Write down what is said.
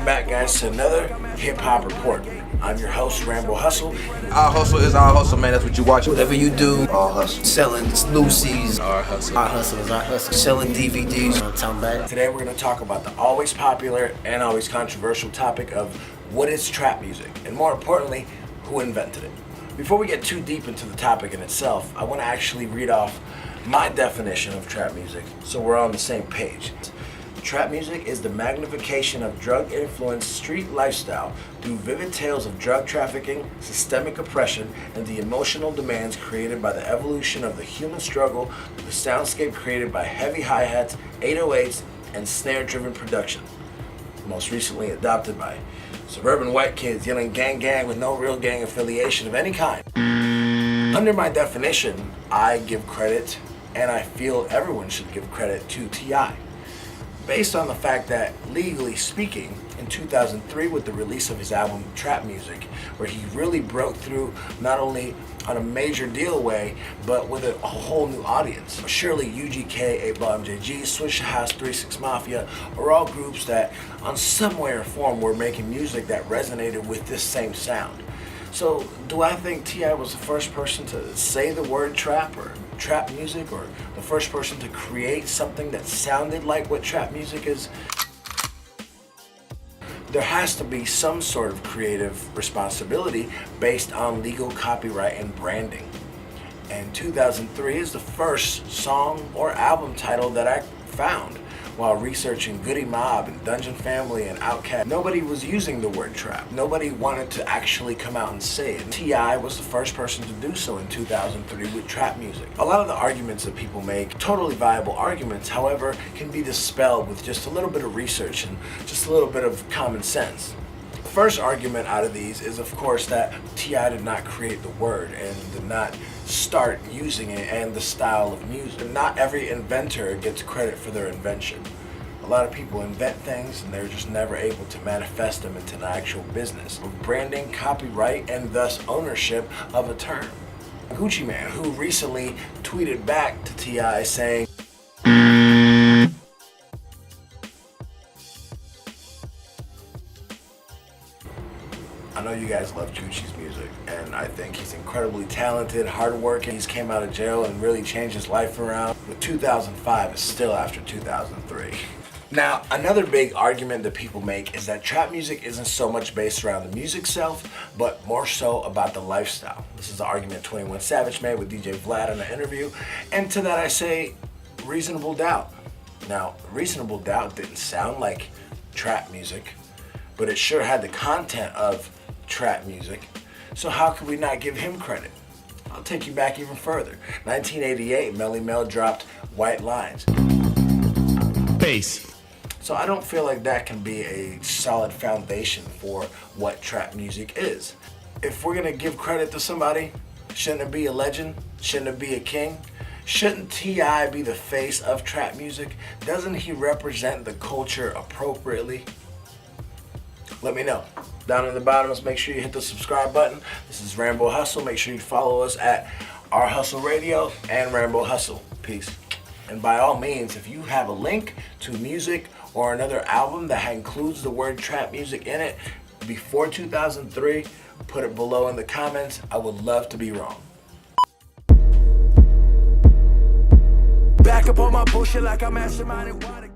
back, guys, to another Hip Hop Report. I'm your host, Rambo Hustle. Our hustle is our hustle, man. That's what you watch. Whatever you do, Our hustle. selling Lucy's. Our hustle. Our hustle is our hustle. Selling DVDs. I'm talking about. Today we're going to talk about the always popular and always controversial topic of what is trap music, and more importantly, who invented it. Before we get too deep into the topic in itself, I want to actually read off my definition of trap music so we're on the same page. Trap music is the magnification of drug-influenced street lifestyle through vivid tales of drug trafficking, systemic oppression, and the emotional demands created by the evolution of the human struggle, the soundscape created by heavy hi-hats, 808s, and snare-driven production. Most recently adopted by suburban white kids yelling gang gang with no real gang affiliation of any kind. Under my definition, I give credit, and I feel everyone should give credit to T.I. Based on the fact that, legally speaking, in 2003 with the release of his album Trap Music, where he really broke through not only on a major deal way, but with a whole new audience. Surely UGK, 8Ball MJG, Swishahouse, 3-6 Mafia are all groups that on some way or form were making music that resonated with this same sound. So do I think T.I. was the first person to say the word trap or trap music, or the first person to create something that sounded like what trap music is? There has to be some sort of creative responsibility based on legal copyright and branding. And 2003 is the first song or album title that I found while researching Goody Mob and Dungeon Family and Outkast. Nobody was using the word trap. Nobody wanted to actually come out and say it. T.I. was the first person to do so in 2003 with trap music. A lot of the arguments that people make, totally viable arguments, however, can be dispelled with just a little bit of research and just a little bit of common sense. The first argument out of these is, of course, that T.I. did not create the word and did not start using it and the style of music. Not every inventor gets credit for their invention. A lot of people invent things and they're just never able to manifest them into an actual business of branding, copyright, and thus ownership of a term. Gucci Mane, who recently tweeted back to T.I. saying, I know you guys love Gucci's music, and I think he's incredibly talented, hardworking. He's came out of jail and really changed his life around. But 2005 is still after 2003. Now, another big argument that people make is that trap music isn't so much based around the music itself, but more so about the lifestyle. This is the argument 21 Savage made with DJ Vlad in an interview, and to that I say, reasonable doubt. Now, reasonable doubt didn't sound like trap music, but it sure had the content of trap music, so how could we not give him credit? I'll take you back even further. 1988, Melly Mel dropped White Lines. Bass. So I don't feel like that can be a solid foundation for what trap music is. If we're gonna give credit to somebody, shouldn't it be a legend? Shouldn't it be a king? Shouldn't T.I. be the face of trap music? Doesn't he represent the culture appropriately? Let me know. Down in the bottom, let's make sure you hit the subscribe button. This is Rambo Hustle. Make sure you follow us at Our Hustle Radio and Rambo Hustle. Peace. And by all means, if you have a link to music or another album that includes the word trap music in it before 2003, put it below in the comments. I would love to be wrong. Back up on my bullshit like I'm masterminding.